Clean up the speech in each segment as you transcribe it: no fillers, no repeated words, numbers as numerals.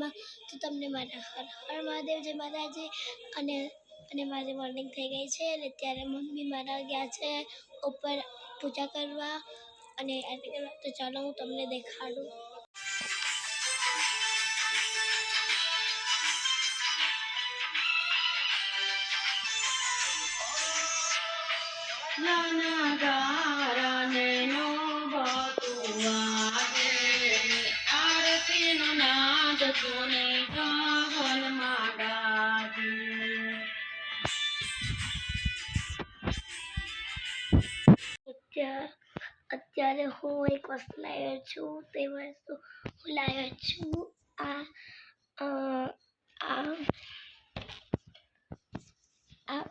બ્લોગમાં. તો તમને મારા હર હર મહાદેવ જય માતાજી. અને મારી મોર્નિંગ થઈ ગઈ છે અને ત્યારે મમ્મી મારા ગયા છે ઉપર પૂજા કરવા અને આરતી કરવા. તો ચાલો હું તમને દેખાડું. અત્યારે હું એક વસ્તુ લાવ્યો છું. તે વસ્તુ હું લાવ્યો છું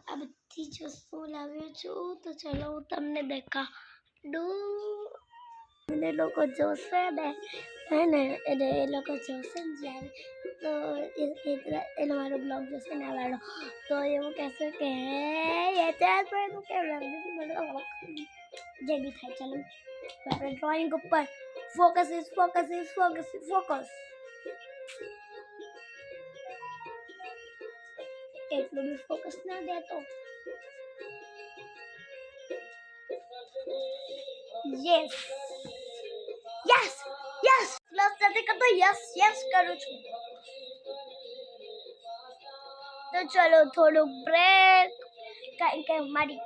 આ બધી જ વસ્તુ લાવ્યો છું. તો ચલો હું તમને દેખાડું. એ લોકો જોશે ને એટલે એ લોકો જોશે ને જ્યારે તો એ મારો બ્લોગ જોશે ને વાળો તો એવું કહેશે કે એ ત્યાં તો એનું કેમ લાગે જે બી થાય. ચાલો આપણે ડ્રોઈંગ ઉપર ફોકસ એટલું બી ફોકસ ના દેતો. યસ પ્લસ સાથે કરતો યસ કરું છું. તો ચલો થોડું બ્રેક કારણ કે મારી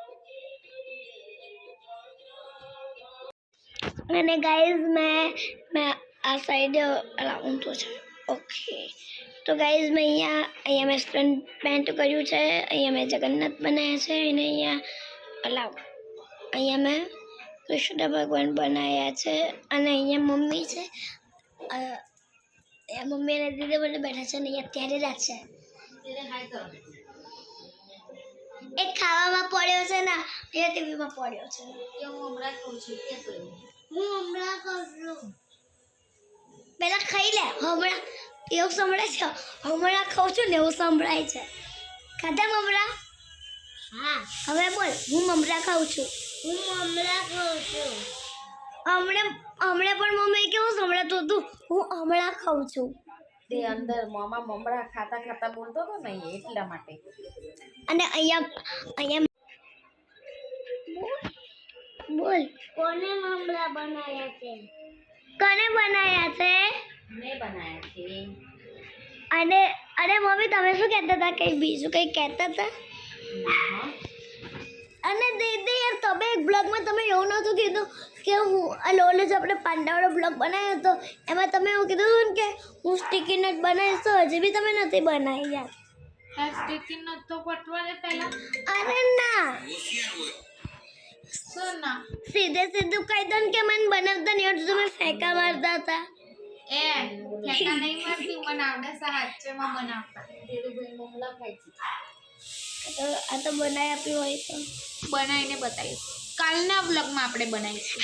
અને ગાઈઝ મેં આ સાઈડ અલાઉન તો છે. ઓકે તો ગાઈઝ મેં અહીંયા મેં સ્ટન્ટ પેન્ટ કર્યું છે. અહીંયા મેં જગન્નાથ બનાવ્યા છે અને અહીંયા મેં કૃષ્ણ ભગવાન બનાવ્યા છે અને અહીંયા મમ્મી છે. મમ્મી અને દીદી બધા બેઠા છે અને અહીંયા અત્યારે જ છે. એક ખાવામાં પડ્યો છે ને એ ટીવીમાં પડ્યો છે. હું હમણાં ખાઉં છું. પહેલા ખાઈ લે. હમણાં એવું સંભળાય છે. હમણાં ખાઉં છું ને એવું સંભળાય છે. ખાધા મમરા? હા. હવે બોલ હું મમરા ખાઉં છું. હમણાં પણ મમ્મી કેવું સંભળાતું હતું હું હમણાં ખાઉં છું. તે અંદર મોમાં મમરા ખાતા બોલતો હતો ને એટલા માટે. અને અહીંયા બોલ કોને મમરા બનાવ્યા છે? મેં બનાવ્યા છે. અને મમ્મી તમે શું કહેતા હતા? કંઈ બીજું કંઈ કહેતા હતા? અને દીદી યાર તમે એક બ્લોગમાં તમે એવું નહોતું કીધું કે હું ઓલો જ આપણે પાંડાવાળો બ્લોગ બનાવ્યો હતો એમાં તમે એવું કીધું હતું કે હું સ્ટીકી નટ બનાવીશ તો હજી બી તમે નથી બનાવી યાર. સ્ટીકી નટ તો પટવાને પહેલા. અરે ના સીધું કહી દો કે મને બનાવતા નહીં આવડતું. તમે ફેંકા મારતા હતા. ફેંકા નહીં મારતી મને આવડે સાચેમાં બનાવતા. તેરુભાઈ મમલા ખાય છે. આ તો બનાવી આપી હોય તો બનાવીને બતાવીશ. કાલના વ્લોગમાં આપણે બનાવીશું.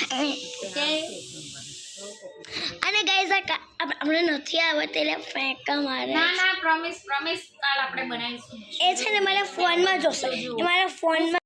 અને ગાઈઝ આપણે નથી આવડતું એટલે ફેંકા મારે. ના પ્રોમિસ કાલ આપણે બનાવીશું. એ છે ને મારા ફોનમાં જોશે. એ મારા ફોનમાં